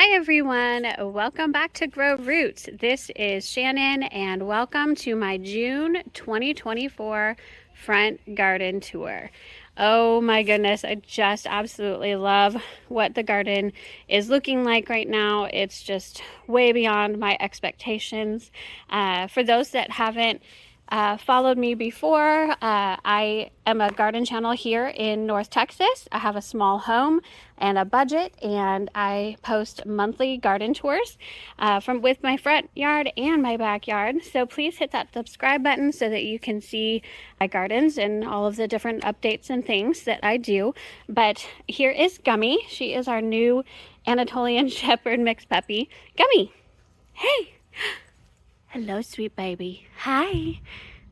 Hi everyone, welcome back to Grow Roots. This is Shannon and welcome to my June 2024 front garden tour. Oh my goodness, I just absolutely love what the garden is looking like right now. It's just way beyond my expectations. For those that haven't followed me before, I am a garden channel here in North Texas. I have a small home and a budget, and I post monthly garden tours with my front yard and my backyard. So please hit that subscribe button so that you can see my gardens and all of the different updates and things that I do. But here is Gummy. She is our new Anatolian Shepherd mixed puppy. Gummy, hey. Hello, sweet baby. Hi.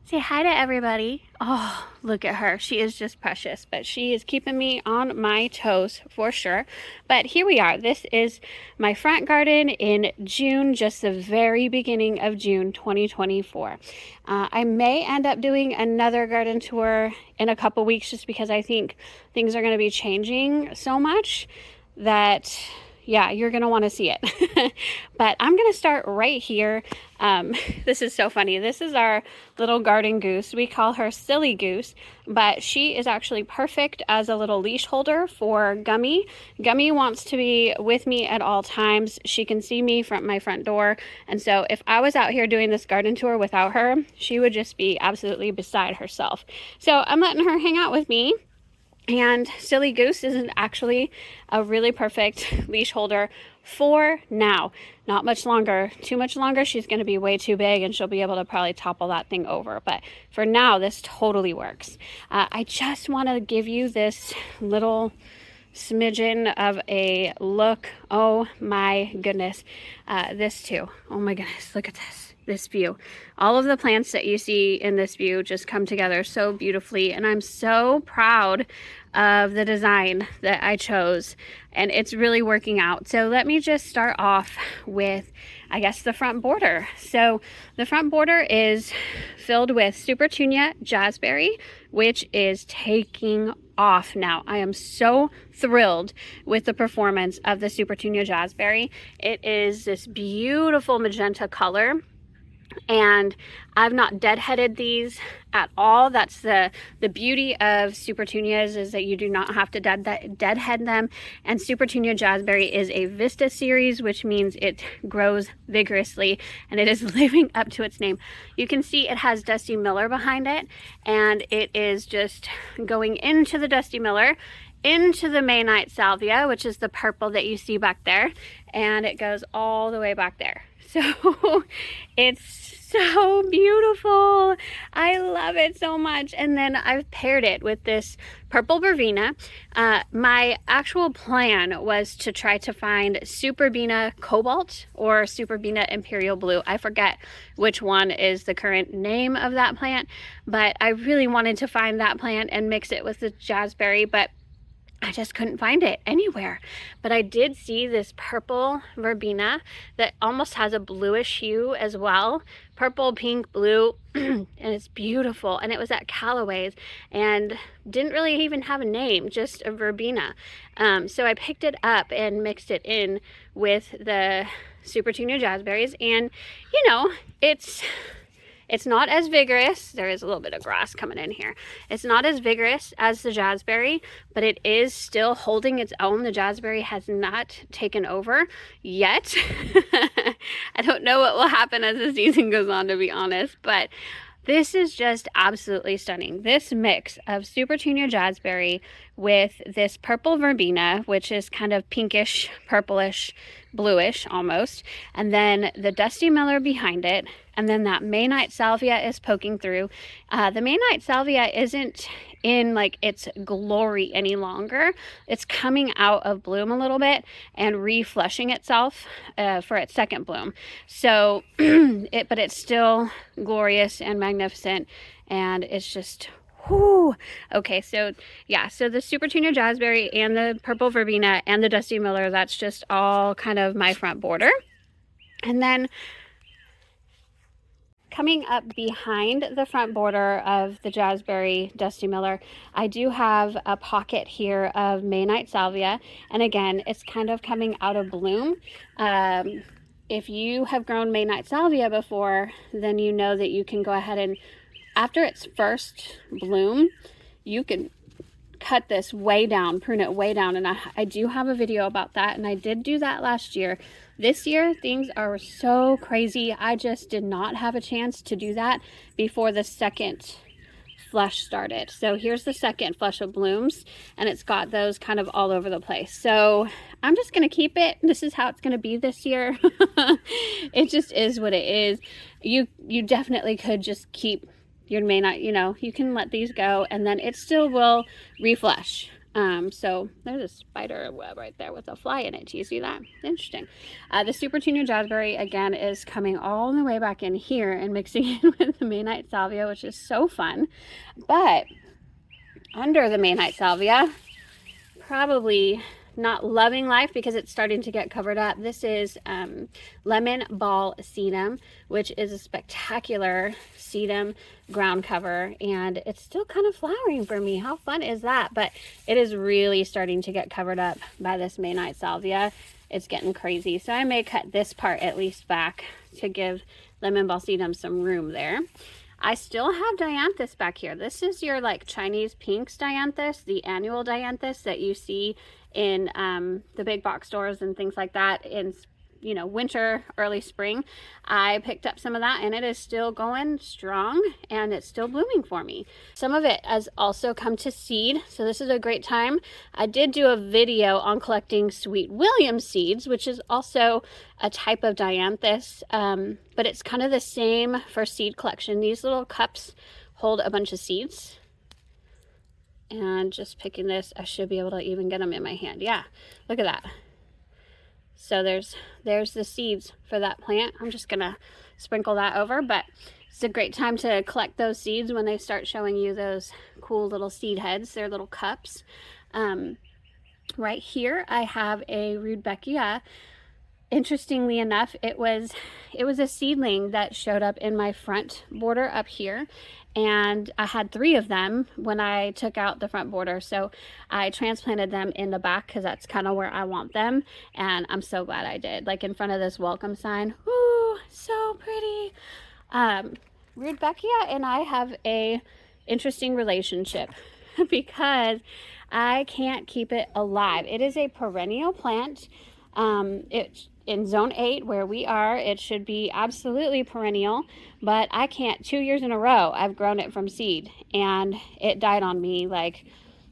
Say hi to everybody. Oh, look at her. She is just precious, but she is keeping me on my toes for sure. But here we are. This is my front garden in June, just the very beginning of June 2024. I may end up doing another garden tour in a couple weeks just because I think things are going to be changing so much that yeah, you're going to want to see it. But I'm going to start right here. This is so funny. This is our little garden goose. We call her Silly Goose, but she is actually perfect as a little leash holder for Gummy. Gummy wants to be with me at all times. She can see me from my front door. And so if I was out here doing this garden tour without her, she would just be absolutely beside herself. So I'm letting her hang out with me. And Silly Goose is actually a really perfect leash holder for now. Not much longer. Too much longer, she's going to be way too big and she'll be able to probably topple that thing over. But for now, this totally works. I just want to give you this little smidgen of a look. Oh my goodness. This too. Oh my goodness. Look at this view. All of the plants that you see in this view just come together so beautifully, and I'm so proud of the design that I chose, and it's really working out. So let me just start off with, I guess, the front border. So the front border is filled with Super Tunia Jazzberry, which is taking off now. I am so thrilled with the performance of the Super Tunia Jazzberry. It is this beautiful magenta color, and I've not deadheaded these at all. That's the beauty of Super Tunias, is that you do not have to deadhead them. And Super Tunia Jazzberry is a Vista series, which means it grows vigorously and it is living up to its name. You can see it has Dusty Miller behind it, and it is just going into the Dusty Miller, into the Maynite Salvia, which is the purple that you see back there, and it goes all the way back there. So it's so beautiful. I love it so much. And then I've paired it with this purple verbena. My actual plan was to try to find Superbena Cobalt or Superbena Imperial Blue. I forget which one is the current name of that plant, but I really wanted to find that plant and mix it with the Jazzberry, but I just couldn't find it anywhere. But I did see this purple verbena that almost has a bluish hue as well. Purple, pink, blue, and it's beautiful. And it was at Callaway's and didn't really even have a name, just a verbena. So I picked it up and mixed it in with the Super Tunia Jazzberries. And, you know, it's not as vigorous. There is a little bit of grass coming in here. It's not as vigorous as the Jazzberry, but it is still holding its own. The Jazzberry has not taken over yet. I don't know what will happen as the season goes on, to be honest, but this is just absolutely stunning. This mix of Super Tunia Jazzberry with this purple verbena, which is kind of pinkish, purplish, bluish almost, and then the Dusty Miller behind it, and then that Maynite Salvia is poking through. The Maynite Salvia isn't in like its glory any longer. It's coming out of bloom a little bit and reflushing itself for its second bloom. So, but it's still glorious and magnificent, and it's just whoo. Okay, so yeah, so the Super Tunia Jazzberry and the purple verbena and the Dusty Miller, that's just all kind of my front border. And then coming up behind the front border of the Jazzberry Dusty Miller, I do have a pocket here of May Night Salvia. And again, it's kind of coming out of bloom. If you have grown May Night Salvia before, then you know that you can go ahead and, after its first bloom, you can cut this way down, prune it way down. And I do have a video about that, and I did do that last year. This year, things are so crazy. I just did not have a chance to do that before the second flush started. So here's the second flush of blooms, and it's got those kind of all over the place. So I'm just going to keep it. This is how it's going to be this year. It just is what it is. You definitely could just keep your May Night, you know, you can let these go and then it still will reflush. So there's a spider web right there with a fly in it. Do you see that? Interesting. The Supertunia Jazzberry, again, is coming all the way back in here and mixing in with the May Night Salvia, which is so fun. But under the May Night Salvia, probably not loving life because it's starting to get covered up. This is Lemon Ball Sedum, which is a spectacular sedum ground cover, and it's still kind of flowering for me. How fun is that? But it is really starting to get covered up by this May Night Salvia. It's getting crazy. So I may cut this part at least back to give Lemon Ball Sedum some room there. I still have Dianthus back here. This is your like Chinese pinks Dianthus, the annual Dianthus that you see in the big box stores and things like that in, you know, winter, early spring. I picked up some of that and it is still going strong and it's still blooming for me. Some of it has also come to seed, so this is a great time. I did do a video on collecting Sweet William seeds, which is also a type of Dianthus, but it's kind of the same for seed collection. These little cups hold a bunch of seeds. And just picking this, I should be able to even get them in my hand. Yeah, look at that. So there's the seeds for that plant. I'm just gonna sprinkle that over, but it's a great time to collect those seeds when they start showing you those cool little seed heads. They're little cups. Right here I have a Rudbeckia. Interestingly enough, it was a seedling that showed up in my front border up here, and I had 3 of them when I took out the front border, so I transplanted them in the back because that's kind of where I want them, and I'm so glad I did. Like in front of this welcome sign. Ooh, so pretty. Rudbeckia and I have a interesting relationship because I can't keep it alive. It is a perennial plant. It's in zone 8 where we are, it should be absolutely perennial, but I can't. 2 years in a row I've grown it from seed and it died on me like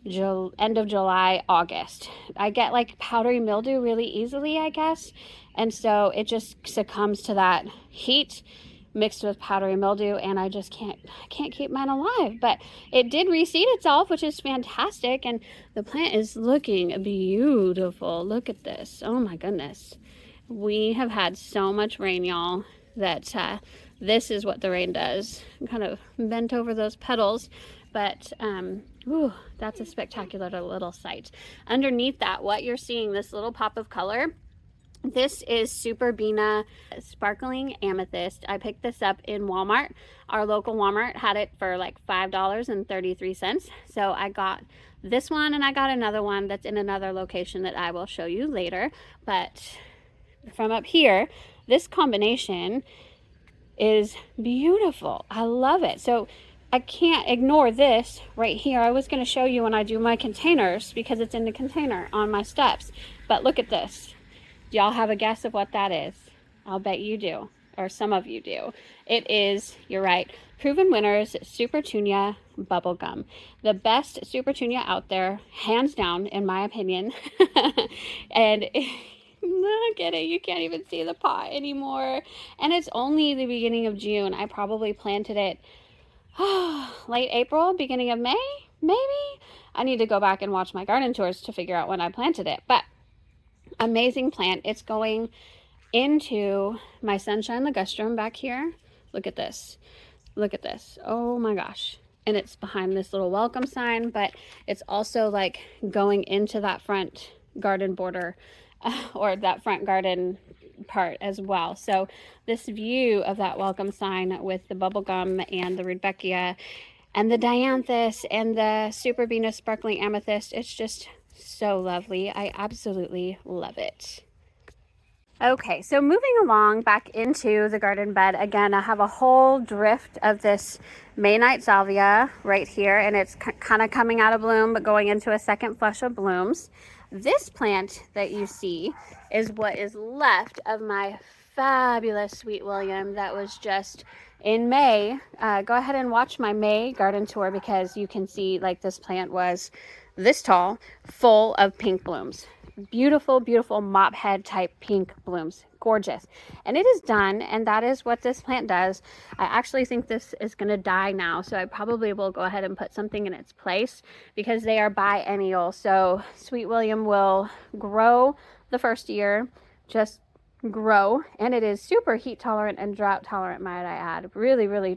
end of July, August. I get like powdery mildew really easily, I guess, and so it just succumbs to that heat mixed with powdery mildew, and I just can't keep mine alive. But it did reseed itself, which is fantastic, and the plant is looking beautiful. Look at this. Oh my goodness. We have had so much rain, y'all, that this is what the rain does. I'm kind of bent over those petals, but ooh, that's a spectacular little sight. Underneath that, what you're seeing, this little pop of color, this is Superbena Sparkling Amethyst. I picked this up in Walmart. Our local Walmart had it for like $5.33. So I got this one and I got another one that's in another location that I will show you later. But from up here, this combination is beautiful. I love it. So I can't ignore this right here. I was going to show you when I do my containers because it's in the container on my steps. But look at this. Do y'all have a guess of what that is? I'll bet you do, or some of you do. It is, you're right, Proven Winners Supertunia Bubblegum. The best Supertunia out there, hands down, in my opinion. And look at it, you can't even see the pot anymore. And it's only the beginning of June. I probably planted it late April, beginning of May, maybe? I need to go back and watch my garden tours to figure out when I planted it. But amazing plant. It's going into my Sunshine Ligustrum back here. Look at this. Look at this. Oh my gosh. And it's behind this little welcome sign, but it's also like going into that front garden border or that front garden part as well. So this view of that welcome sign with the bubblegum and the Rudbeckia and the dianthus and the Super Venus sparkling amethyst, it's just so lovely. I absolutely love it. Okay, so moving along back into the garden bed, again, I have a whole drift of this Maynite salvia right here, and it's kind of coming out of bloom, but going into a second flush of blooms. This plant that you see is what is left of my fabulous Sweet William that was just in May. Go ahead and watch my May garden tour, because you can see like this plant was this tall, full of pink blooms. Beautiful, beautiful mop head type pink blooms. Gorgeous. And it is done, and that is what this plant does. I actually think this is going to die now, so I probably will go ahead and put something in its place, because they are biennial. So Sweet William will grow the first year, just grow, and it is super heat tolerant and drought tolerant, might I add. Really, really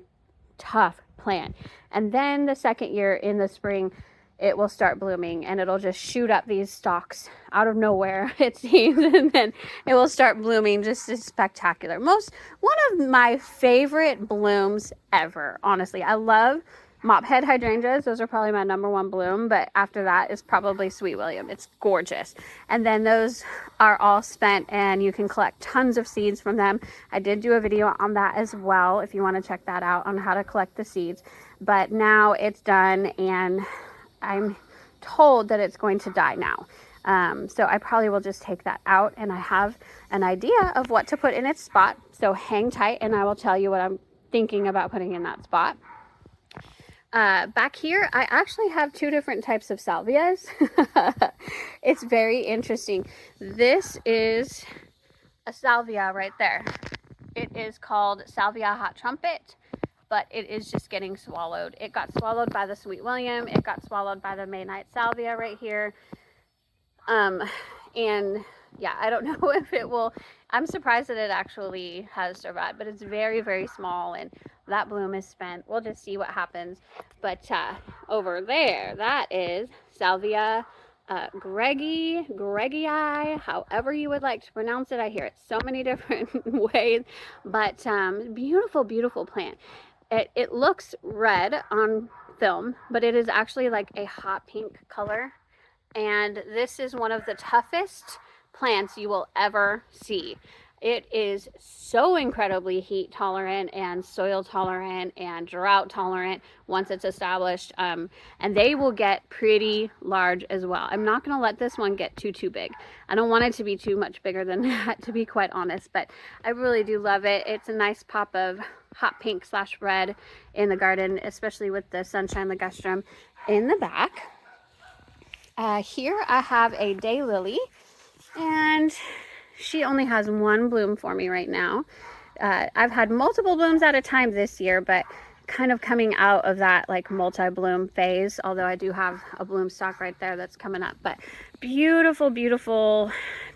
tough plant. And then the second year in the spring, it will start blooming, and it'll just shoot up these stalks out of nowhere, it seems, and then it will start blooming. Just as spectacular. One of my favorite blooms ever, honestly. I love mophead hydrangeas. Those are probably my number one bloom, but after that is probably Sweet William. It's gorgeous. And then those are all spent, and you can collect tons of seeds from them. I did do a video on that as well, if you want to check that out, on how to collect the seeds. But now it's done, and I'm told that it's going to die now. So I probably will just take that out, and I have an idea of what to put in its spot. So hang tight, and I will tell you what I'm thinking about putting in that spot. Back here, I actually have two different types of salvias. It's very interesting. This is a salvia right there. It is called Salvia Hot Trumpet, but it is just getting swallowed. It got swallowed by the Sweet William. It got swallowed by the Maynite salvia right here. And yeah, I don't know if it will. I'm surprised that it actually has survived, but it's very, very small, and that bloom is spent. We'll just see what happens. But over there, that is Salvia Greggii, however you would like to pronounce it. I hear it so many different ways, but beautiful, beautiful plant. It looks red on film, but it is actually like a hot pink color. And this is one of the toughest plants you will ever see. It is so incredibly heat tolerant and soil tolerant and drought tolerant once it's established. And they will get pretty large as well. I'm not going to let this one get too big. I don't want it to be too much bigger than that, to be quite honest, but I really do love it. It's a nice pop of hot pink / red in the garden, especially with the Sunshine Ligustrum in the back. Here I have a daylily, and she only has one bloom for me right now. I've had multiple blooms at a time this year, but kind of coming out of that like multi-bloom phase, although I do have a bloom stalk right there that's coming up. But beautiful, beautiful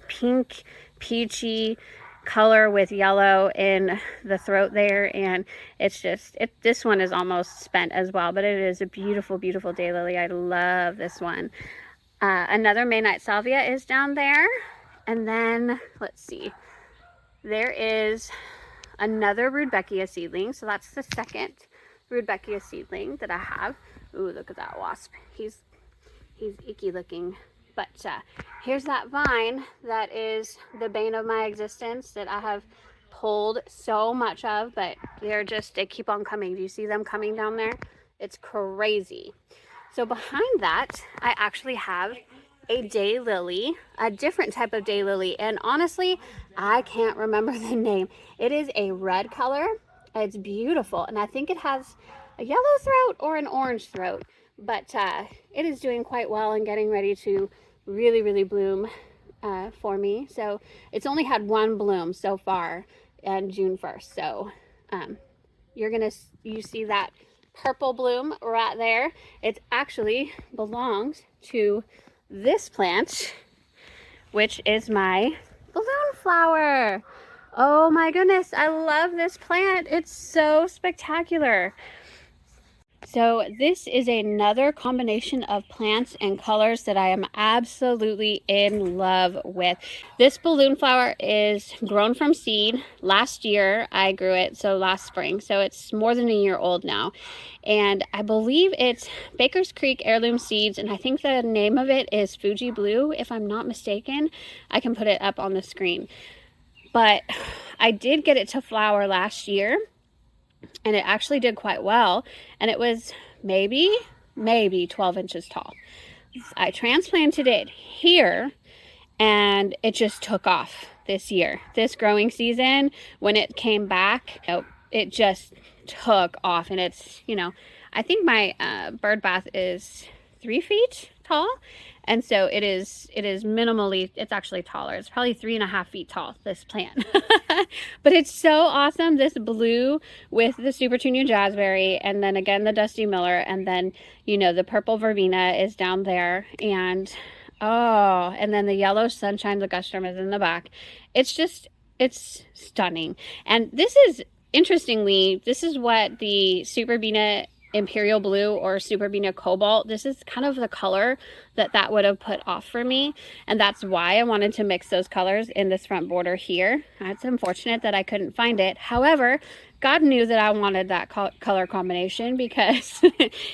pink, peachy color with yellow in the throat there, and it's just, this one is almost spent as well, but it is a beautiful, beautiful daylily. I love this one. Another Maynite salvia is down there. And then, let's see, there is another Rudbeckia seedling. So that's the second Rudbeckia seedling that I have. Ooh, look at that wasp. He's icky looking. But here's that vine that is the bane of my existence that I have pulled so much of, but they keep on coming. Do you see them coming down there? It's crazy. So behind that, I actually have a daylily, a different type of daylily, and honestly, I can't remember the name. It is a red color. It's beautiful, and I think it has a yellow throat or an orange throat, but it is doing quite well and getting ready to really, really bloom for me. So it's only had one bloom so far on June 1st. So you see that purple bloom right there. It actually belongs to this plant, which is my balloon flower. Oh my goodness, I love this plant. It's so spectacular. So this is another combination of plants and colors that I am absolutely in love with. This balloon flower is grown from seed. Last year I grew it, so last spring. So it's more than a year old now. And I believe it's Baker's Creek Heirloom Seeds, and I think the name of it is Fuji Blue, if I'm not mistaken. I can put it up on the screen. But I did get it to flower last year, and it actually did quite well, and it was maybe 12 inches tall. I transplanted it here, and it just took off this year. This growing season, when it came back, it just took off. And it's, I think my bird bath is 3 feet tall, and so it is minimally, it's actually taller. It's probably 3.5 feet tall, this plant. But it's so awesome. This blue with the Super Tunia Jazzberry, and then again the Dusty Miller, and then the purple Verbena is down there, and and then the yellow Sunshine Ligustrum is in the back. It's stunning. And this is, interestingly, this is what the Superbena Imperial Blue or Superbena Cobalt, this is kind of the color that would have put off for me, and that's why I wanted to mix those colors in this front border here. It's unfortunate that I couldn't find it. However, God knew that I wanted that color combination, because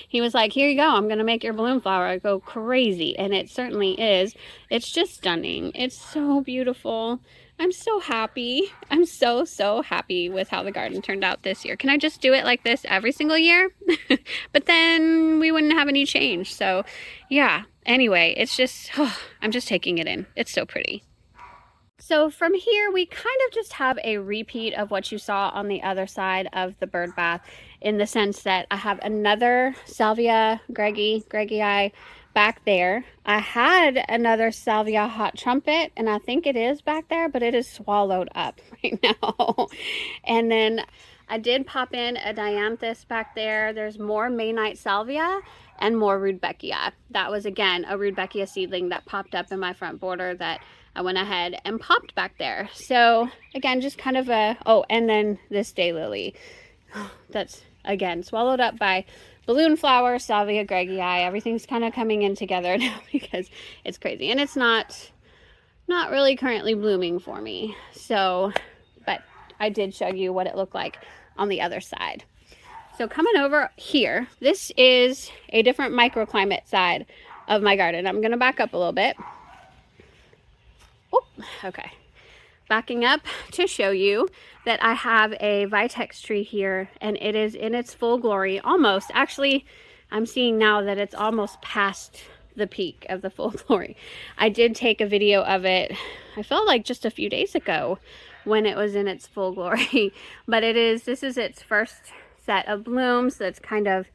he was like, here you go, I'm gonna make your balloon flower go crazy. And it certainly is. It's just stunning. It's so beautiful. I'm so happy. I'm so happy with how the garden turned out this year. Can I just do it like this every single year? But then we wouldn't have any change. So yeah, anyway, it's just, I'm just taking it in. It's so pretty. So from here, we kind of just have a repeat of what you saw on the other side of the bird bath, in the sense that I have another Salvia Greggii back there. I had another Salvia Hot Trumpet, and I think it is back there, but it is swallowed up right now. And then I did pop in a Dianthus back there. There's more Maynite Salvia and more Rudbeckia. That was, again, a Rudbeckia seedling that popped up in my front border that I went ahead and popped back there. So again, just kind of and then this daylily. That's, again, swallowed up by balloon flower, Salvia Greggii. Everything's kind of coming in together now because it's crazy. And it's not really currently blooming for me. So, but I did show you what it looked like on the other side. So coming over here, this is a different microclimate side of my garden. I'm going to back up a little bit. Okay, backing up to show you that I have a Vitex tree here, and it is in its full glory, almost. Actually, I'm seeing now that it's almost past the peak of the full glory. I did take a video of it, I felt like just a few days ago, when it was in its full glory. But this is its first set of blooms. So it's kind of,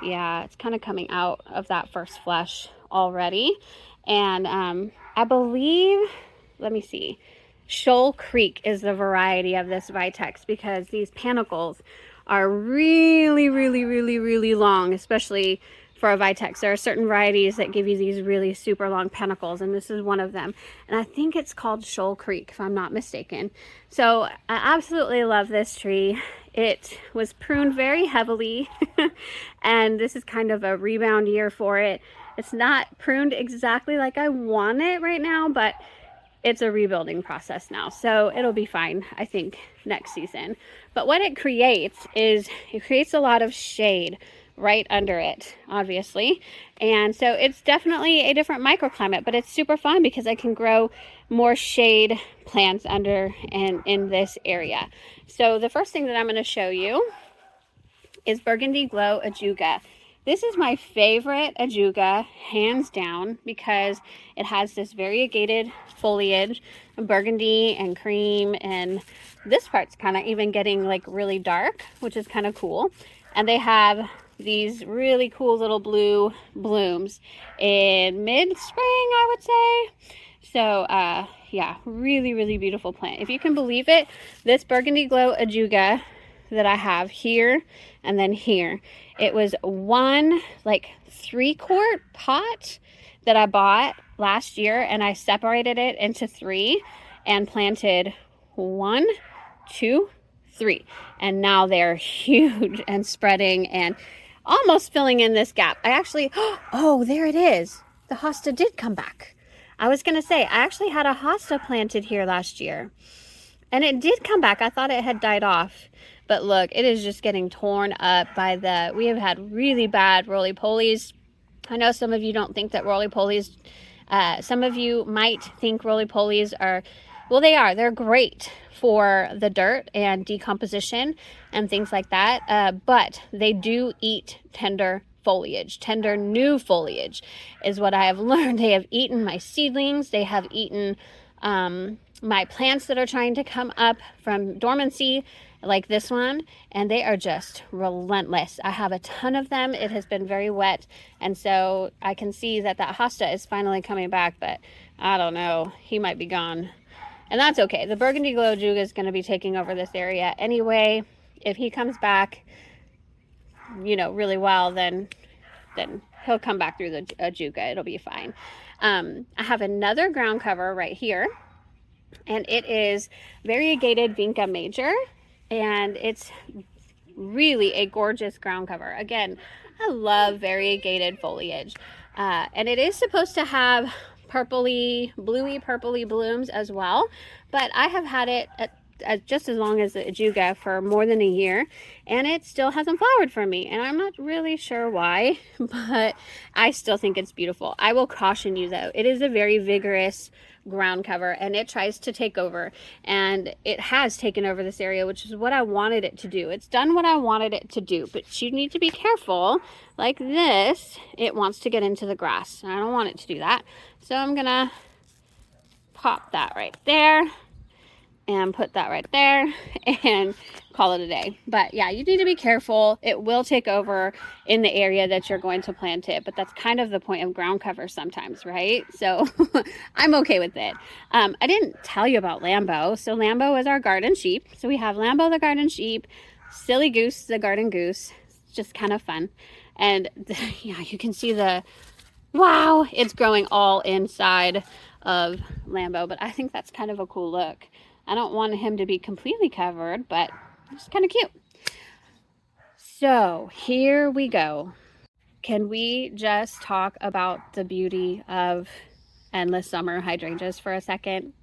it's kind of coming out of that first flush already. And I believe, let me see, Shoal Creek is the variety of this Vitex, because these panicles are really long, especially for a Vitex. There are certain varieties that give you these really super long panicles, and this is one of them. And I think it's called Shoal Creek, if I'm not mistaken. So I absolutely love this tree. It was pruned very heavily, and this is kind of a rebound year for it. It's not pruned exactly like I want it right now, but it's a rebuilding process now, so it'll be fine, I think, next season. But what it creates is, it creates a lot of shade right under it, obviously. And so it's definitely a different microclimate, but it's super fun because I can grow more shade plants under and in this area. So the first thing that I'm going to show you is Burgundy Glow Ajuga. This is my favorite Ajuga, hands down, because it has this variegated foliage, burgundy and cream, and this part's kind of even getting like really dark, which is kind of cool. And they have these really cool little blue blooms in mid-spring, I would say. So yeah, really beautiful plant. If you can believe it, this Burgundy Glow Ajuga that I have here and then here, it was one like 3-quart pot that I bought last year, and I separated it into 3 and planted 1, 2, 3, and now they're huge and spreading, and almost filling in this gap. I actually, oh, there it is. The hosta did come back. I was going to say, I actually had a hosta planted here last year. And it did come back. I thought it had died off. But look, it is just getting torn up by we have had really bad roly-polies. I know some of you don't think that roly-polies, some of you might think roly-polies are, well, they are. They're great for the dirt and decomposition and things like that. But they do eat tender foliage. Tender new foliage is what I have learned. They have eaten my seedlings. They have eaten my plants that are trying to come up from dormancy, like this one, and they are just relentless. I have a ton of them. It has been very wet, and so I can see that hosta is finally coming back, but I don't know. He might be gone, and that's okay. The Burgundy Glojuga is going to be taking over this area anyway. If he comes back, you know, really well, then he'll come back through the Juga. It'll be fine. I have another ground cover right here, and it is variegated Vinca major, and it's really a gorgeous ground cover. Again, I love variegated foliage, and it is supposed to have purpley, bluey, purpley blooms as well, but I have had it just as long as the Ajuga for more than a year, and it still hasn't flowered for me, and I'm not really sure why, but I still think it's beautiful. I will caution you though, it is a very vigorous ground cover, and it tries to take over, and it has taken over this area, which is what I wanted it to do. It's done what I wanted it to do, but you need to be careful. Like this, it wants to get into the grass, and I don't want it to do that, so I'm gonna pop that right there and put that right there and call it a day. But yeah, you need to be careful. It will take over in the area that you're going to plant it, but that's kind of the point of ground cover sometimes, right? So I'm okay with it. I didn't tell you about Lambo. So Lambo is our garden sheep. So we have Lambo the garden sheep, Silly Goose the garden goose. It's just kind of fun. And yeah, you can see wow, it's growing all inside of Lambo, but I think that's kind of a cool look. I don't want him to be completely covered, but it's kind of cute. So here we go. Can we just talk about the beauty of endless summer hydrangeas for a second?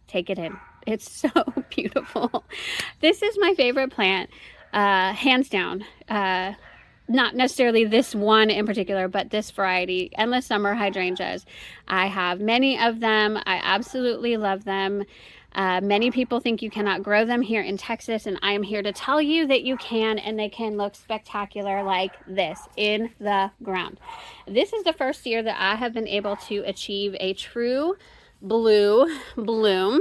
Take it in. It's so beautiful. This is my favorite plant, hands down. Not necessarily this one in particular, but this variety, endless summer hydrangeas. I have many of them. I absolutely love them. Many people think you cannot grow them here in Texas, and I am here to tell you that you can, and they can look spectacular like this in the ground. This is the first year that I have been able to achieve a true blue bloom,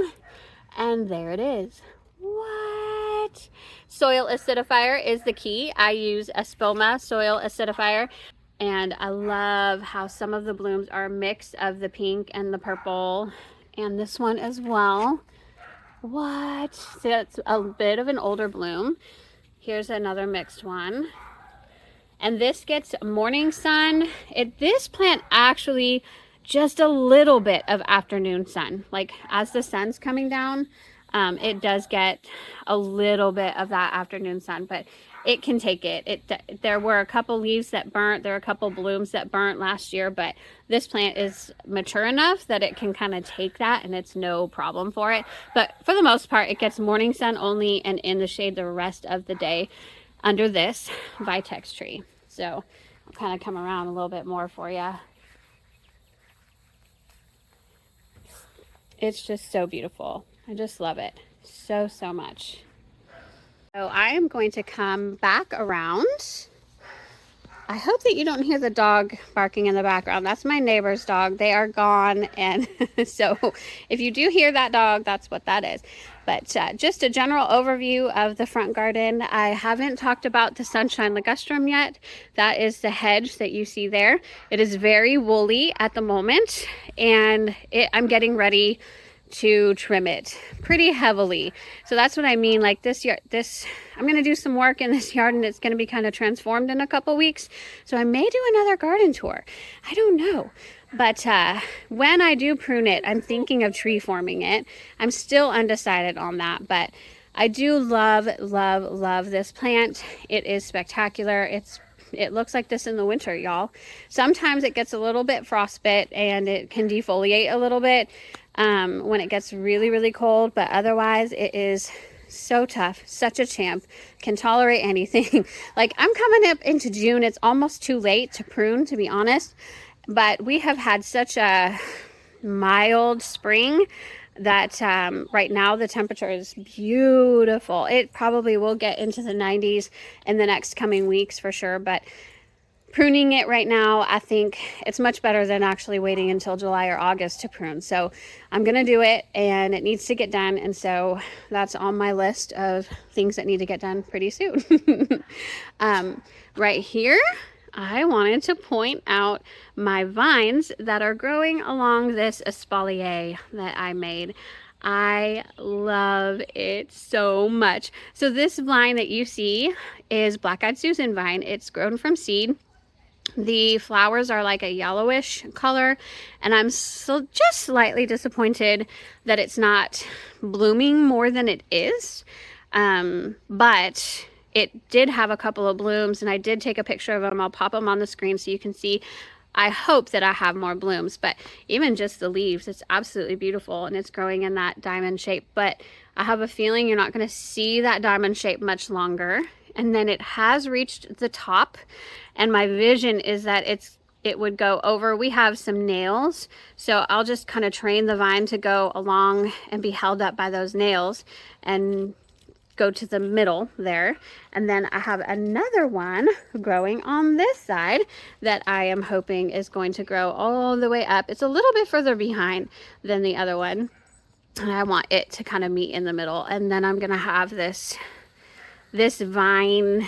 and there it is. What? Soil acidifier is the key. I use Espoma soil acidifier, and I love how some of the blooms are a mix of the pink and the purple, and this one as well. What? So that's a bit of an older bloom. Here's another mixed one, and this gets morning sun. This plant actually just a little bit of afternoon sun, like as the sun's coming down. It does get a little bit of that afternoon sun, but it can take it. There were a couple leaves that burnt. There were a couple blooms that burnt last year, but this plant is mature enough that it can kind of take that, and it's no problem for it. But for the most part, it gets morning sun only and in the shade the rest of the day under this Vitex tree. So I'll kind of come around a little bit more for you. It's just so beautiful. I just love it so, so much. So I am going to come back around. I hope that you don't hear the dog barking in the background. That's my neighbor's dog. They are gone, and so if you do hear that dog, that's what that is. But just a general overview of the front garden. I haven't talked about the sunshine ligustrum yet. That is the hedge that you see there. It is very woolly at the moment, and I'm getting ready to trim it pretty heavily. So that's what I mean. Like this I'm going to do some work in this yard, and it's going to be kind of transformed in a couple weeks. So I may do another garden tour. I don't know. But when I do prune it, I'm thinking of tree forming it. I'm still undecided on that, but I do love, love, love this plant. It is spectacular. It looks like this in the winter, y'all. Sometimes it gets a little bit frostbite and it can defoliate a little bit when it gets really, really cold, but otherwise it is so tough, such a champ, can tolerate anything. Like, I'm coming up into June. It's almost too late to prune, to be honest, but we have had such a mild spring that right now the temperature is beautiful. It probably will get into the 90s in the next coming weeks for sure, but pruning it right now, I think it's much better than actually waiting until July or August to prune. So I'm gonna do it, and it needs to get done, and so that's on my list of things that need to get done pretty soon. Right here, I wanted to point out my vines that are growing along this espalier that I made. I love it so much. So this vine that you see is Black-Eyed Susan vine. It's grown from seed. The flowers are like a yellowish color, and I'm just slightly disappointed that it's not blooming more than it is. But it did have a couple of blooms, and I did take a picture of them. I'll pop them on the screen so you can see. I hope that I have more blooms, but even just the leaves, it's absolutely beautiful, and it's growing in that diamond shape. But I have a feeling you're not going to see that diamond shape much longer. And then it has reached the top, and my vision is that it would go over. We have some nails, so I'll just kind of train the vine to go along and be held up by those nails and go to the middle there. And then I have another one growing on this side that I am hoping is going to grow all the way up. It's a little bit further behind than the other one, and I want it to kind of meet in the middle. And then I'm gonna have this vine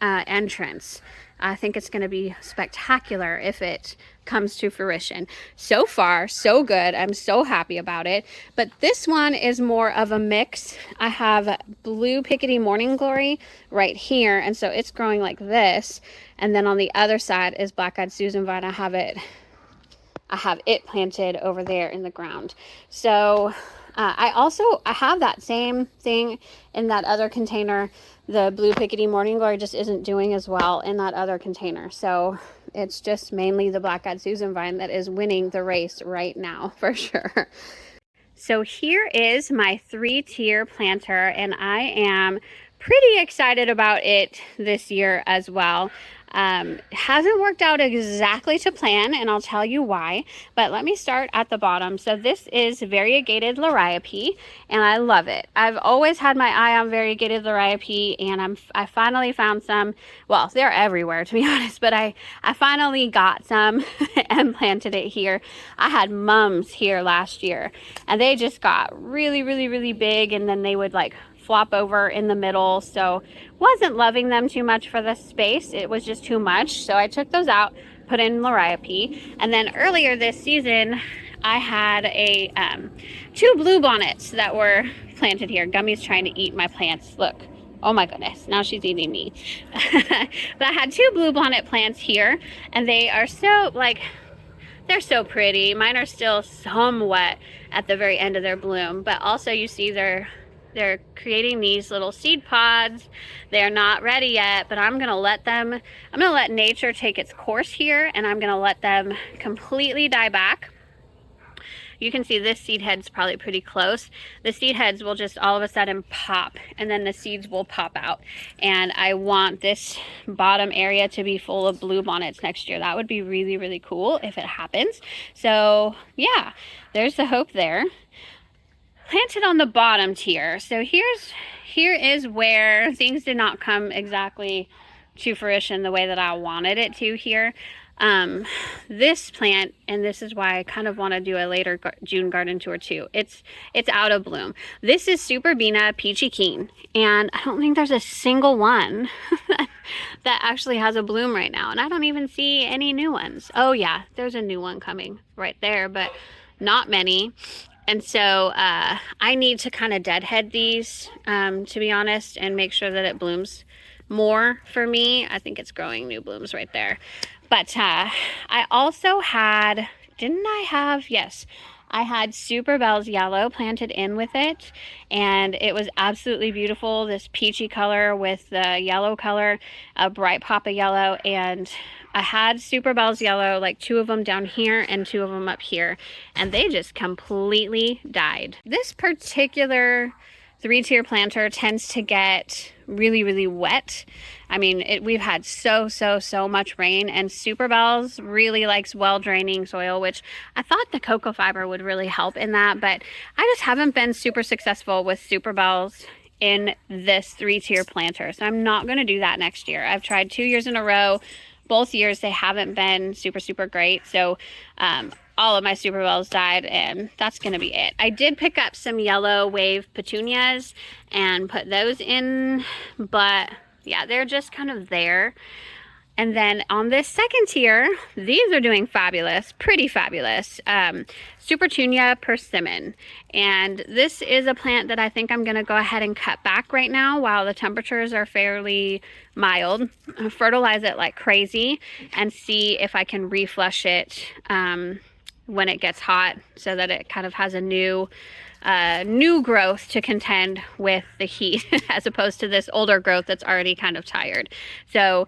entrance. I think it's going to be spectacular if it comes to fruition. So far, so good. I'm so happy about it. But this one is more of a mix. I have Blue Pickety Morning Glory right here, and so it's growing like this. And then on the other side is Black-Eyed Susan vine. I have it planted over there in the ground. So I have that same thing in that other container. The Blue Pickety Morning Glory just isn't doing as well in that other container. So it's just mainly the Black-Eyed Susan vine that is winning the race right now, for sure. So here is my 3-tier planter, and I am pretty excited about it this year as well. Hasn't worked out exactly to plan, and I'll tell you why, but let me start at the bottom. So this is variegated liriope, and I love it. I've always had my eye on variegated liriope, and I finally found some. Well, they're everywhere, to be honest, but I finally got some and planted it here. I had mums here last year, and they just got really, really, really big, and then they would like flop over in the middle, so wasn't loving them too much for the space. It was just too much, so I took those out, put in liriope. And then earlier this season I had a 2 bluebonnets that were planted here. Gummy's trying to eat my plants. Look, oh my goodness, now she's eating me. But I had 2 bluebonnet plants here, and they are so they're so pretty. Mine are still somewhat at the very end of their bloom, but also you see they're creating these little seed pods. They're not ready yet, but I'm gonna let nature take its course here, and I'm gonna let them completely die back. You can see this seed head's probably pretty close. The seed heads will just all of a sudden pop, and then the seeds will pop out. And I want this bottom area to be full of bluebonnets next year. That would be really, really cool if it happens. So yeah, there's the hope there. Planted on the bottom tier. So here is where things did not come exactly to fruition the way that I wanted it to here. This plant, and this is why I kind of want to do a later June garden tour too. It's out of bloom. This is Superbena Peachy Keen, and I don't think there's a single one that actually has a bloom right now, and I don't even see any new ones. Oh yeah, there's a new one coming right there, but not many. And so I need to kind of deadhead these, to be honest, and make sure that it blooms more for me. I think it's growing new blooms right there. But I also had, didn't I have, yes, I had Super Bell's Yellow planted in with it, and it was absolutely beautiful. This peachy color with the yellow color, a bright pop of yellow, and I had Super Bell's Yellow, like 2 of them down here and 2 of them up here, and they just completely died. This particular 3-tier planter tends to get really, really wet. I mean, we've had so much rain, and Super Bells really likes well-draining soil, which I thought the cocoa fiber would really help in that, but I just haven't been super successful with Super Bells in this 3-tier planter, so I'm not going to do that next year. I've tried 2 years in a row. Both years they haven't been super great, so all of my Super Bells died, and that's gonna be it. I did pick up some yellow wave petunias and put those in, but yeah, they're just kind of there. And then on this second tier, these are doing fabulous, pretty fabulous. Supertunia persimmon. And this is a plant that I think I'm gonna go ahead and cut back right now while the temperatures are fairly mild. Fertilize it like crazy and see if I can reflush it when it gets hot, so that it kind of has a new growth to contend with the heat as opposed to this older growth that's already kind of tired. So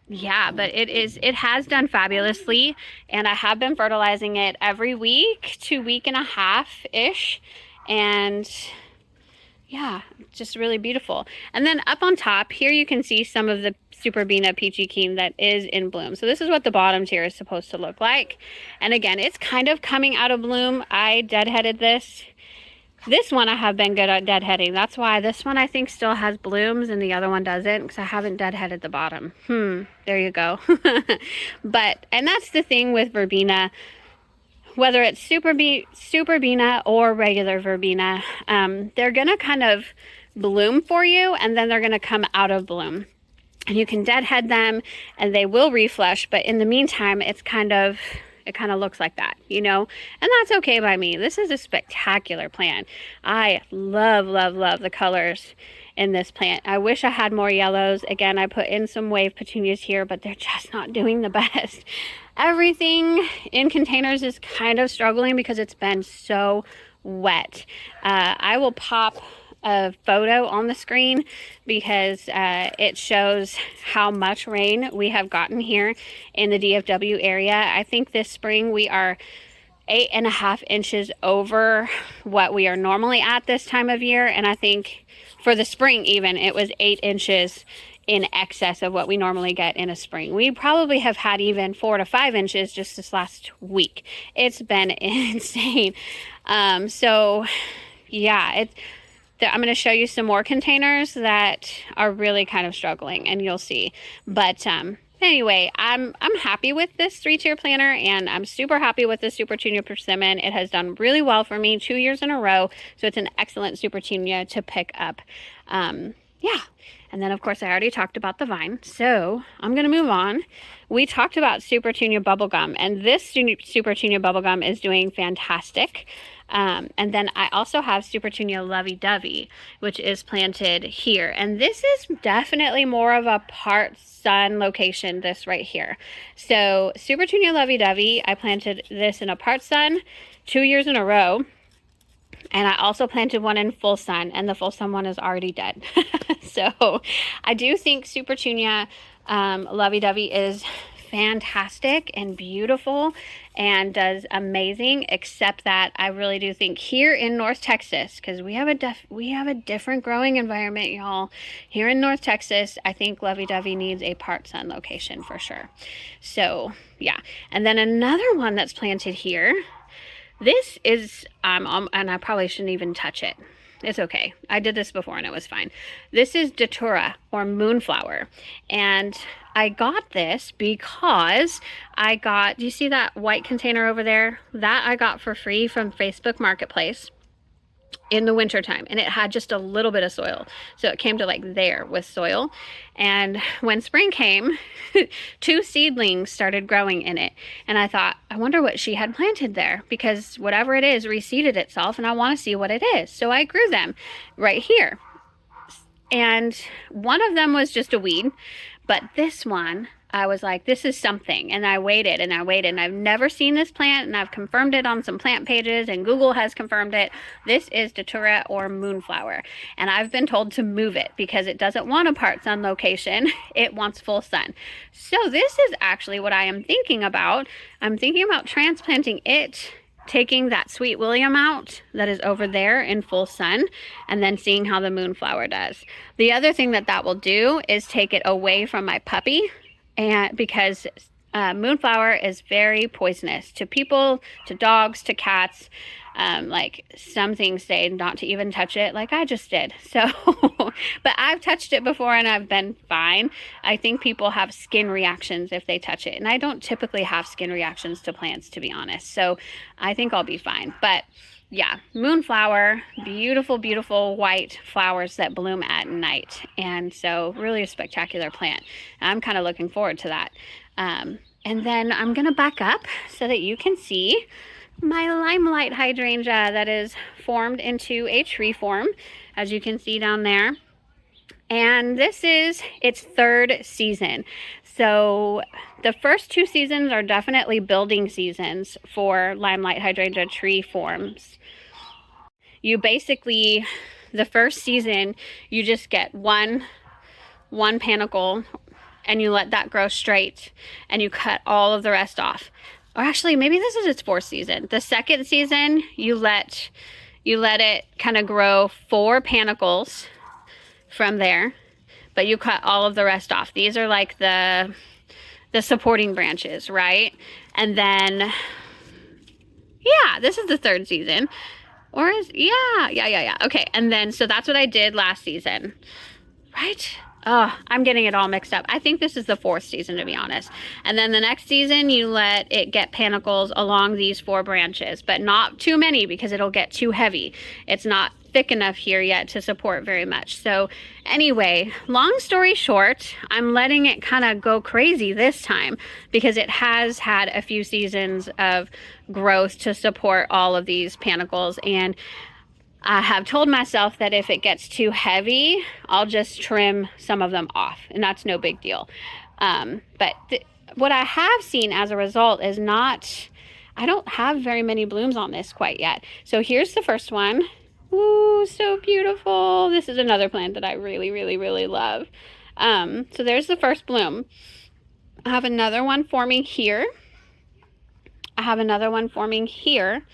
yeah, but it has done fabulously, and I have been fertilizing it every week to week and a half ish, and yeah, just really beautiful. And then up on top here you can see some of the Superbena Peachy Keen that is in bloom. So this is what the bottom tier is supposed to look like. And again, it's kind of coming out of bloom. I deadheaded this. This one I have been good at deadheading. That's why this one I think still has blooms and the other one doesn't, because I haven't deadheaded the bottom. There you go. And that's the thing with verbena. Whether it's Superbena or regular verbena, they're gonna kind of bloom for you, and then they're gonna come out of bloom. And you can deadhead them and they will reflush, but in the meantime, it kind of looks like that, you know? And that's okay by me. This is a spectacular plant. I love the colors in this plant. I wish I had more yellows. Again, I put in some wave petunias here, but they're just not doing the best. Everything in containers is kind of struggling because it's been so wet. I will pop a photo on the screen because it shows how much rain we have gotten here in the DFW area. I think this spring we are 8.5 inches over what we are normally at this time of year, and I think for the spring even it was 8 inches in excess of what we normally get in a spring. We probably have had even 4 to 5 inches just this last week. It's been insane. So yeah, I'm going to show you some more containers that are really kind of struggling, and you'll see. But anyway, I'm happy with this 3-tier planter, and I'm super happy with the Supertunia persimmon. It has done really well for me 2 years in a row, so it's an excellent Supertunia to pick up. Yeah, and then of course I already talked about the vine, so I'm going to move on. We talked about Supertunia bubblegum, and this Supertunia bubblegum is doing fantastic. And then I also have Supertunia lovey-dovey, which is planted here. And this is definitely more of a part sun location, this right here. So Supertunia lovey-dovey, I planted this in a part sun 2 years in a row. And I also planted one in full sun, and the full sun one is already dead. So I do think Supertunia lovey-dovey is fantastic and beautiful and does amazing, except that I really do think here in North Texas, because we have a different growing environment, y'all. Here in North Texas, I think lovey-dovey needs a part sun location for sure. So yeah, and then another one that's planted here. This is and I probably shouldn't even touch it. It's okay. I did this before and it was fine. This is Datura, or moonflower, and I got this because do you see that white container over there? That I got for free from Facebook Marketplace in the wintertime, and it had just a little bit of soil. So it came to like there with soil. And when spring came, 2 seedlings started growing in it. And I thought, I wonder what she had planted there, because whatever it is reseeded itself, and I want to see what it is. So I grew them right here. And one of them was just a weed, but this one I was like, this is something. And I waited and I waited, and I've never seen this plant, and I've confirmed it on some plant pages, and Google has confirmed it. This is Datura or moonflower. And I've been told to move it because it doesn't want a part sun location. It wants full sun. So this is actually what I am thinking about. I'm thinking about transplanting it, taking that Sweet William out that is over there in full sun, and then seeing how the moonflower does. The other thing that will do is take it away from my puppy, and because moonflower is very poisonous to people, to dogs, to cats. Like some things say not to even touch it, like I just did. So, but I've touched it before and I've been fine. I think people have skin reactions if they touch it, and I don't typically have skin reactions to plants, to be honest. So I think I'll be fine. But yeah, moonflower, beautiful, beautiful white flowers that bloom at night. And so really a spectacular plant. I'm kind of looking forward to that. And then I'm going to back up so that you can see my limelight hydrangea that is formed into a tree form, as you can see down there. And this is its third season. So the first 2 seasons are definitely building seasons for limelight hydrangea tree forms. You basically, the first season, you just get one panicle, and you let that grow straight, and you cut all of the rest off. Or actually, maybe this is its 4th season. The second season, you let it kind of grow 4 panicles from there, but you cut all of the rest off. These are like the supporting branches, right? And then, yeah, this is the 3rd season. Or is, yeah. Okay, and then, so that's what I did last season, right? Oh, I'm getting it all mixed up. I think this is the 4th season, to be honest. And then the next season, you let it get panicles along these 4 branches, but not too many because it'll get too heavy. It's not thick enough here yet to support very much. So anyway, long story short, I'm letting it kind of go crazy this time because it has had a few seasons of growth to support all of these panicles. And I have told myself that if it gets too heavy, I'll just trim some of them off, and that's no big deal. But what I have seen as a result is I don't have very many blooms on this quite yet. So here's the first one. Ooh, so beautiful. This is another plant that I really, really, really love. So there's the first bloom. I have another one forming here. I have another one forming here.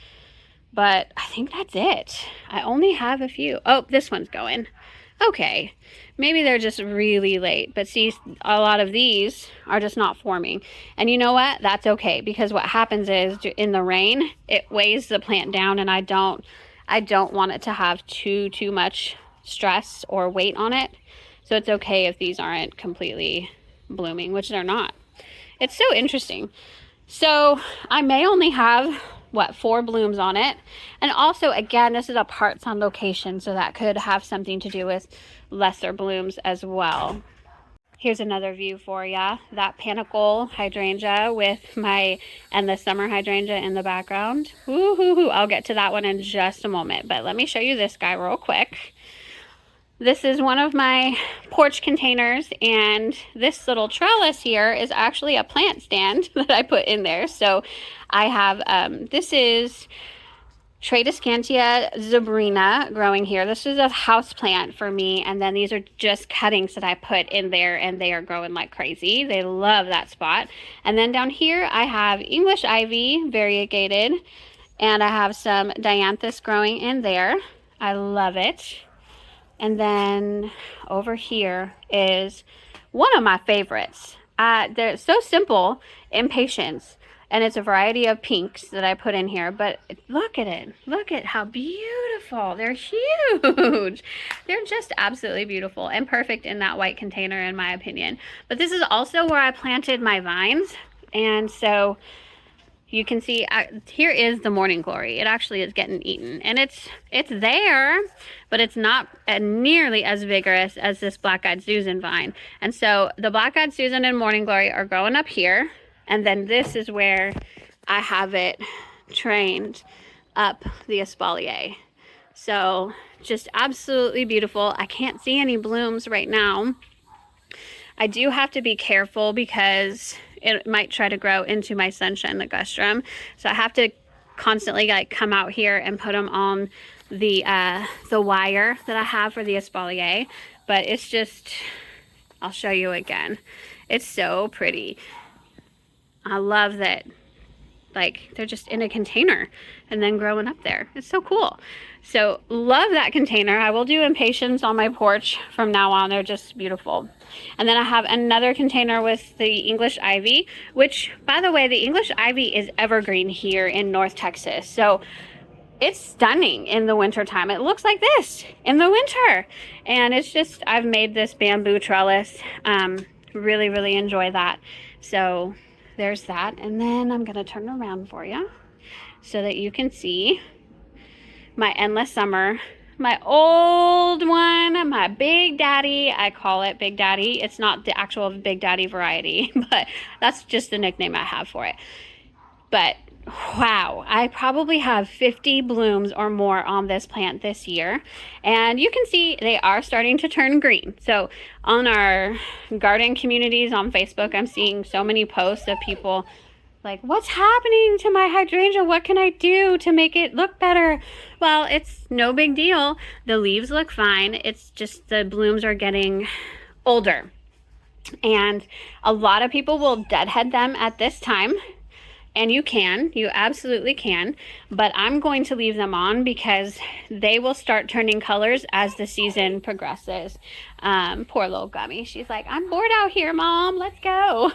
But I think that's it. I only have a few. Oh, this one's going. Okay. Maybe they're just really late. But see, a lot of these are just not forming. And you know what? That's okay. Because what happens is in the rain, it weighs the plant down. And I don't want it to have too much stress or weight on it. So it's okay if these aren't completely blooming, which they're not. It's so interesting. So I may only have 4 blooms on it. And also, again, this is a parts on location, so that could have something to do with lesser blooms as well. Here's another view for ya. That panicle hydrangea with and the summer hydrangea in the background. Woo-hoo-hoo. I'll get to that one in just a moment, but let me show you this guy real quick. This is one of my porch containers, and this little trellis here is actually a plant stand that I put in there. So I have, this is Tradescantia zebrina growing here. This is a house plant for me, and then these are just cuttings that I put in there, and they are growing like crazy. They love that spot. And then down here I have English ivy, variegated, and I have some dianthus growing in there. I love it. And then over here is one of my favorites. They're so simple, Impatiens. And it's a variety of pinks that I put in here. But look at it. Look at how beautiful. They're huge. They're just absolutely beautiful and perfect in that white container, in my opinion. But this is also where I planted my vines. And so you can see here is the morning glory. It actually is getting eaten, and it's there, but it's not nearly as vigorous as this black-eyed Susan vine. And so the black-eyed Susan and morning glory are growing up here, and then this is where I have it trained up the espalier. So just absolutely beautiful. I can't see any blooms right now. I do have to be careful because it might try to grow into my sunshine ligustrum. So I have to constantly like come out here and put them on the wire that I have for the espalier. But it's just, I'll show you again. It's so pretty. I love that, like, they're just in a container and then growing up there. It's so cool. So love that container. I will do impatiens on my porch from now on. They're just beautiful. And then I have another container with the English ivy, which, by the way, the English ivy is evergreen here in North Texas. So it's stunning in the winter time. It looks like this in the winter. And it's just, I've made this bamboo trellis. Really, really enjoy that. So there's that. And then I'm gonna turn around for you so that you can see my endless summer, my old one, my Big Daddy. I call it Big Daddy. It's not the actual Big Daddy variety, but that's just the nickname I have for it. But wow, I probably have 50 blooms or more on this plant this year. And you can see they are starting to turn green. So on our garden communities on Facebook, I'm seeing so many posts of people like, what's happening to my hydrangea? What can I do to make it look better? Well, it's no big deal. The leaves look fine. It's just the blooms are getting older. And a lot of people will deadhead them at this time. And you absolutely can, but I'm going to leave them on because they will start turning colors as the season progresses. Poor little Gummy. She's like, I'm bored out here, Mom. Let's go.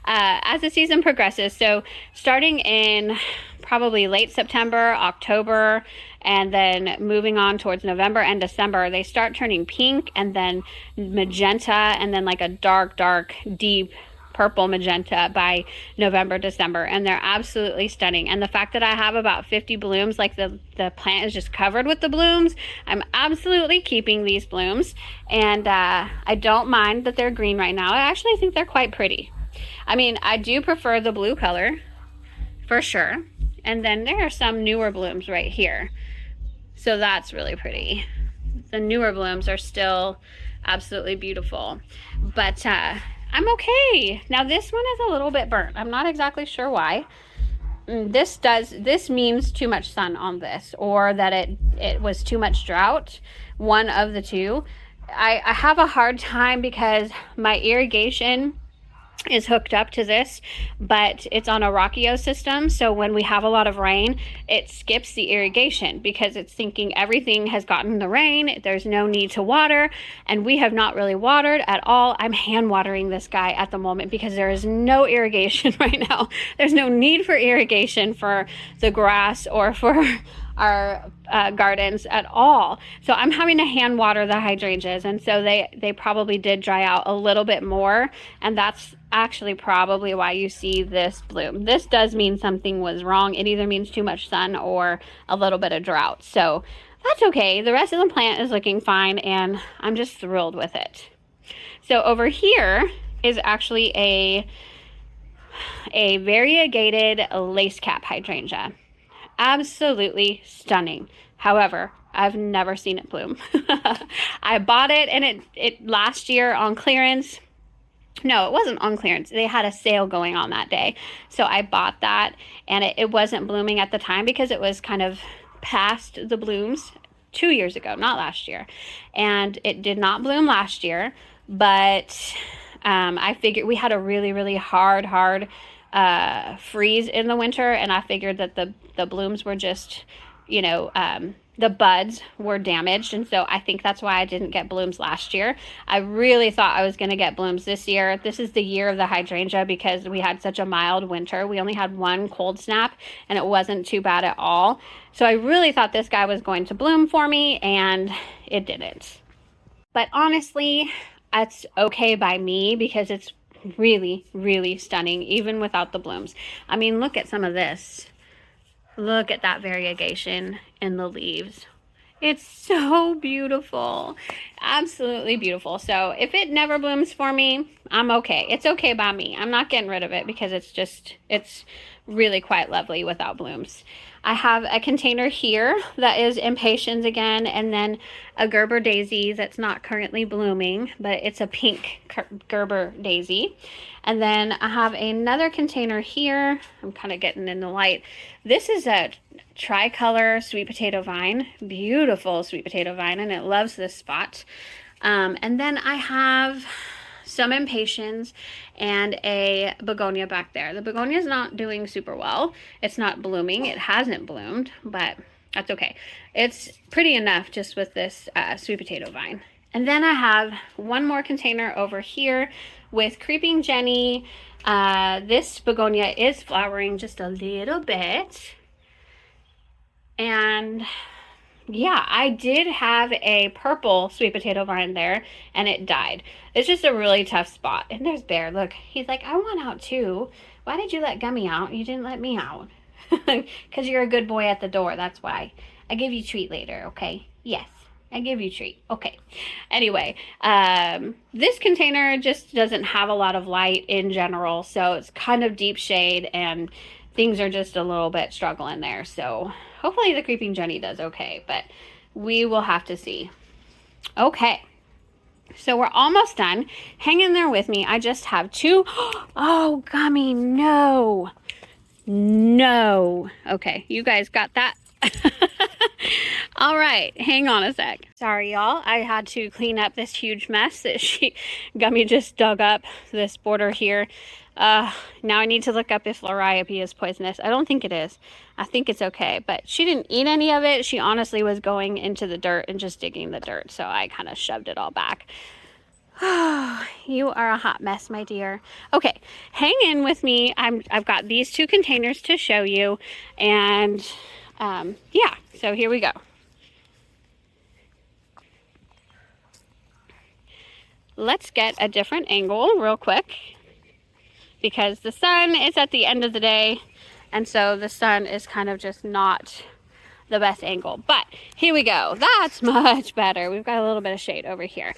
As the season progresses, so starting in probably late September, October, and then moving on towards November and December, they start turning pink and then magenta and then like a dark, deep purple magenta by November, December, and they're absolutely stunning. And the fact that I have about 50 blooms, like the plant is just covered with the blooms, I'm absolutely keeping these blooms. And I don't mind that they're green right now. I actually think they're quite pretty. I mean, I do prefer the blue color for sure. And then there are some newer blooms right here. So that's really pretty. The newer blooms are still absolutely beautiful. But I'm okay. Now this one is a little bit burnt. I'm not exactly sure why. This means too much sun on this, or that it was too much drought. One of the two. I have a hard time because my irrigation is hooked up to this, but it's on a Rockio system. So when we have a lot of rain, it skips the irrigation because it's thinking everything has gotten the rain. There's no need to water, and we have not really watered at all. I'm hand watering this guy at the moment because there is no irrigation right now. There's no need for irrigation for the grass or for our gardens at all. So I'm having to hand water the hydrangeas, and so they probably did dry out a little bit more, and that's actually probably why you see this bloom. This does mean something was wrong. It either means too much sun or a little bit of drought. So that's okay. The rest of the plant is looking fine, and I'm just thrilled with it. So over here is actually a variegated lace cap hydrangea. Absolutely stunning. However, I've never seen it bloom. I bought it, and it last year on clearance. No, it wasn't on clearance. They had a sale going on that day. So I bought that, and it wasn't blooming at the time because it was kind of past the blooms 2 years ago, not last year. And it did not bloom last year, but I figured we had a really, really hard freeze in the winter, and I figured that the blooms were just, the buds were damaged, and so I think that's why I didn't get blooms last year. I really thought I was going to get blooms this year. This is the year of the hydrangea because we had such a mild winter. We only had one cold snap, and it wasn't too bad at all. So I really thought this guy was going to bloom for me, and it didn't. But honestly, that's okay by me because it's really, really stunning, even without the blooms. I mean, look at some of this. Look at that variegation in the leaves. It's so beautiful. Absolutely beautiful. So if it never blooms for me, I'm okay. It's okay by me. I'm not getting rid of it because it's really quite lovely without blooms. I have a container here that is impatiens again, and then a Gerber daisy that's not currently blooming, but it's a pink Gerber daisy. And then I have another container here. I'm kind of getting in the light. This is a tricolor sweet potato vine, beautiful sweet potato vine, and it loves this spot. And then I have some impatiens and a begonia back there. The begonia is not doing super well. It's not blooming. It hasn't bloomed, but that's okay. It's pretty enough just with this sweet potato vine. And then I have one more container over here with Creeping Jenny. This begonia is flowering just a little bit. And yeah, I did have a purple sweet potato vine there, and it died. It's just a really tough spot. And there's Bear. Look, he's like, I want out too. Why did you let Gummy out? You didn't let me out. Because you're a good boy at the door. That's why. I give you a treat later, okay? Yes, I give you a treat. Okay. Anyway, this container just doesn't have a lot of light in general, so it's kind of deep shade, and things are just a little bit struggling there. So hopefully the Creeping Jenny does okay, but we will have to see. Okay, so we're almost done. Hang in there with me. I just have two. Oh, Gummy, no. No. Okay, you guys got that? All right, hang on a sec. Sorry, y'all. I had to clean up this huge mess that Gummy just dug up, this border here. Now I need to look up if Liriope is poisonous. I don't think it is. I think it's okay, but she didn't eat any of it. She honestly was going into the dirt and just digging the dirt, so I kind of shoved it all back. You are a hot mess, my dear. Okay, hang in with me. I've got these two containers to show you, and yeah, so here we go. Let's get a different angle real quick, because the sun is at the end of the day, and so the sun is kind of just not the best angle. But here we go. That's much better. We've got a little bit of shade over here.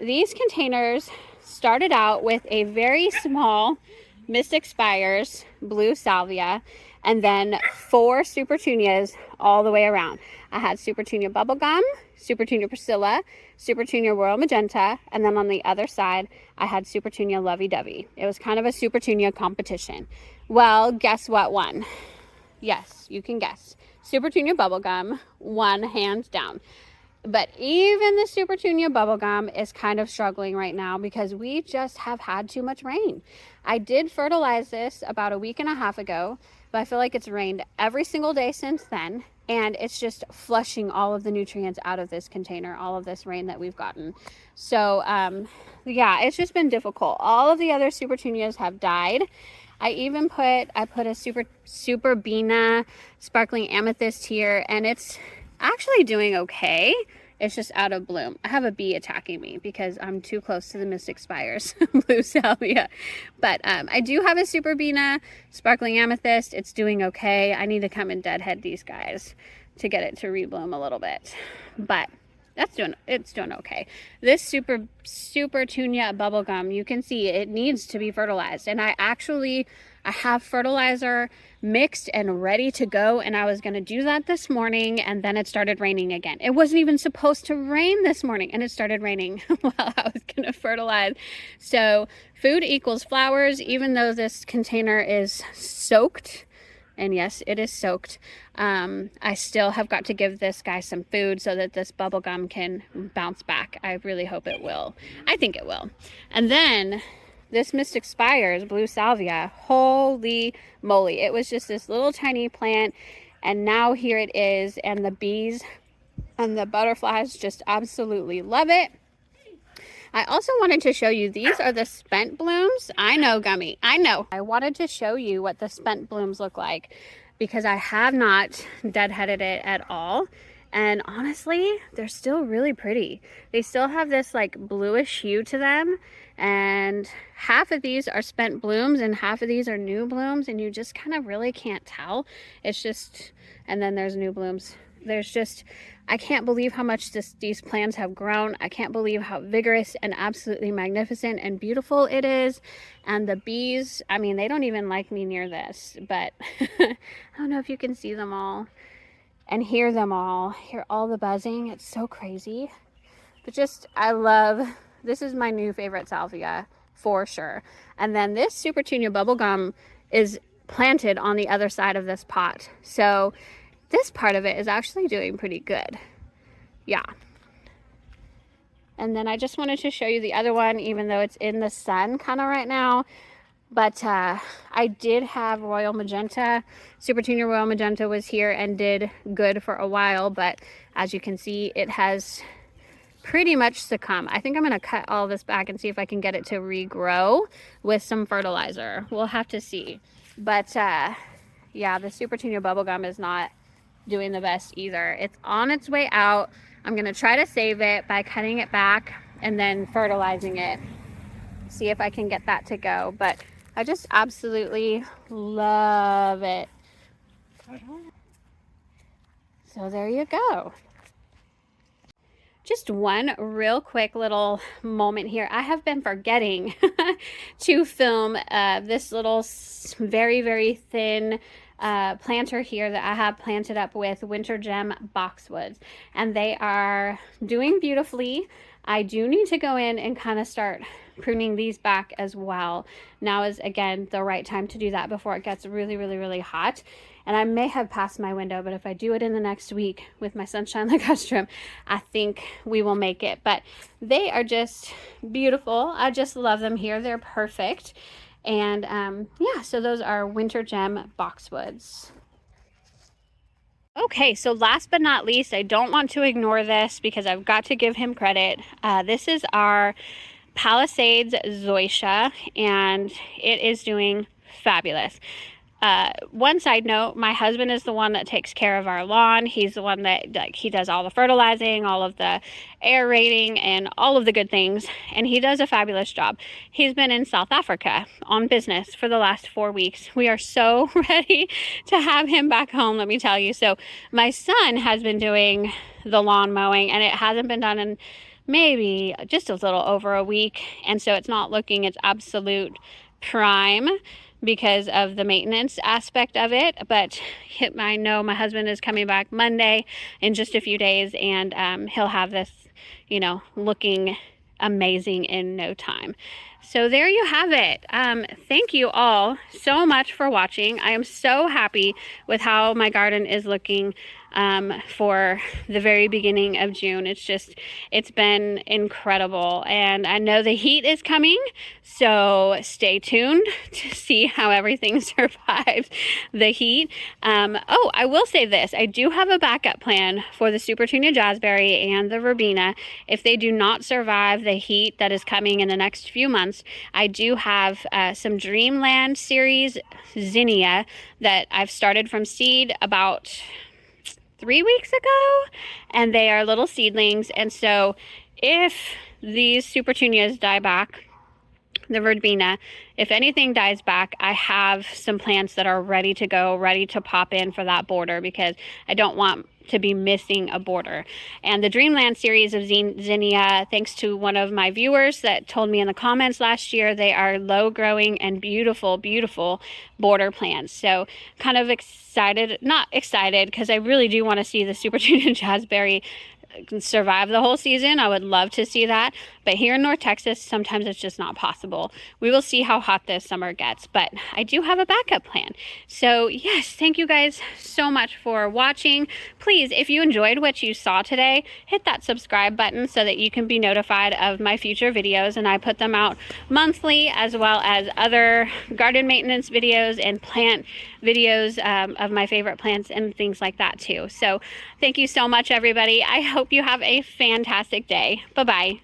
These containers started out with a very small Mystic Spires blue salvia, and then 4 Supertunias all the way around. I had Supertunia Bubblegum, Supertunia Priscilla, Supertunia Royal Magenta, and then on the other side, I had Supertunia Lovey Dovey. It was kind of a Supertunia competition. Well, guess what won? Yes, you can guess. Supertunia Bubblegum won hands down. But even the Supertunia Bubblegum is kind of struggling right now because we just have had too much rain. I did fertilize this about a week and a half ago, but I feel like it's rained every single day since then, and it's just flushing all of the nutrients out of this container, all of this rain that we've gotten. So yeah, it's just been difficult. All of the other Supertunias have died. I even put a Super Bina Sparkling Amethyst here, and it's actually doing okay. It's just out of bloom. I have a bee attacking me because I'm too close to the Mystic Spires blue salvia. But I do have a Super Bina Sparkling Amethyst. It's doing okay. I need to come and deadhead these guys to get it to rebloom a little bit. But it's doing okay. This Supertunia Bubblegum, you can see it needs to be fertilized. And I have fertilizer mixed and ready to go, and I was going to do that this morning, and then it started raining again. It wasn't even supposed to rain this morning, and it started raining while I was going to fertilize. So food equals flowers, even though this container is soaked. And yes, it is soaked. I still have got to give this guy some food so that this bubblegum can bounce back. I really hope it will. I think it will. And then this Mystic Spires blue salvia, holy moly. It was just this little tiny plant, and now here it is, and the bees and the butterflies just absolutely love it. I also wanted to show you, these are the spent blooms. I know, Gummy, I know. I wanted to show you what the spent blooms look like because I have not deadheaded it at all. And honestly, they're still really pretty. They still have this like bluish hue to them. And half of these are spent blooms and half of these are new blooms. And you just kind of really can't tell. It's just, and then there's new blooms There's just, I can't believe how much these plants have grown. I can't believe how vigorous and absolutely magnificent and beautiful it is. And the bees, I mean, they don't even like me near this, but I don't know if you can see them all and hear them all. Hear all the buzzing. It's so crazy. But just, I love, this is my new favorite salvia for sure. And then this Super Tunia bubblegum is planted on the other side of this pot. So this part of it is actually doing pretty good. Yeah. And then I just wanted to show you the other one, even though it's in the sun kind of right now. But I did have Royal Magenta. Super Tunia Royal Magenta was here and did good for a while. But as you can see, it has pretty much succumbed. I think I'm going to cut all this back and see if I can get it to regrow with some fertilizer. We'll have to see. But yeah, the Super Tunia bubblegum is not doing the best either. It's on its way out. I'm going to try to save it by cutting it back and then fertilizing it. See if I can get that to go. But I just absolutely love it. So there you go. Just one real quick little moment here. I have been forgetting to film this little very, very thin planter here that I have planted up with Winter Gem boxwoods, and they are doing beautifully. I do need to go in and kind of start pruning these back as well. Now is again the right time to do that before it gets really, really, really hot. And I may have passed my window, but if I do it in the next week with my Sunshine Ligustrum, I think we will make it. But they are just beautiful. I just love them here. They're perfect. And yeah, so those are Winter Gem boxwoods. Okay, so last but not least, I don't want to ignore this because I've got to give him credit. This is our Palisades Zoysia, and it is doing fabulous. One side note, my husband is the one that takes care of our lawn. He's the one that, like, he does all the fertilizing, all of the aerating, and all of the good things, and he does a fabulous job. He's been in South Africa on business for the last 4 weeks. We are so ready to have him back home, let me tell you. So my son has been doing the lawn mowing, and it hasn't been done in maybe just a little over a week, and so it's not looking its absolute prime because of the maintenance aspect of it. But I know my husband is coming back Monday in just a few days, and he'll have this, you know, looking amazing in no time. So there you have it. Thank you all so much for watching. I am so happy with how my garden is looking for the very beginning of June. It's been incredible, and I know the heat is coming, so stay tuned to see how everything survives the heat. Oh, I will say this, I do have a backup plan for the Super Tunia Jazzberry and the Verbena. If they do not survive the heat that is coming in the next few months, I do have some Dreamland series zinnia that I've started from seed about 3 weeks ago, and they are little seedlings. And so if these Super Tunias die back, the Verbena, if anything dies back, I have some plants that are ready to go, ready to pop in for that border, because I don't want to be missing a border. And the Dreamland series of zinnia, thanks to one of my viewers that told me in the comments last year, they are low growing and beautiful, beautiful border plants. So kind of excited, not excited, because I really do want to see the Super Tunia Jazzberry survive the whole season. I would love to see that, but here in North Texas, sometimes it's just not possible. We will see how hot this summer gets, but I do have a backup plan. So yes, thank you guys so much for watching. Please, if you enjoyed what you saw today, hit that subscribe button so that you can be notified of my future videos, and I put them out monthly, as well as other garden maintenance videos and plant videos of my favorite plants and things like that too. So thank you so much, everybody. I hope you have a fantastic day. Bye-bye.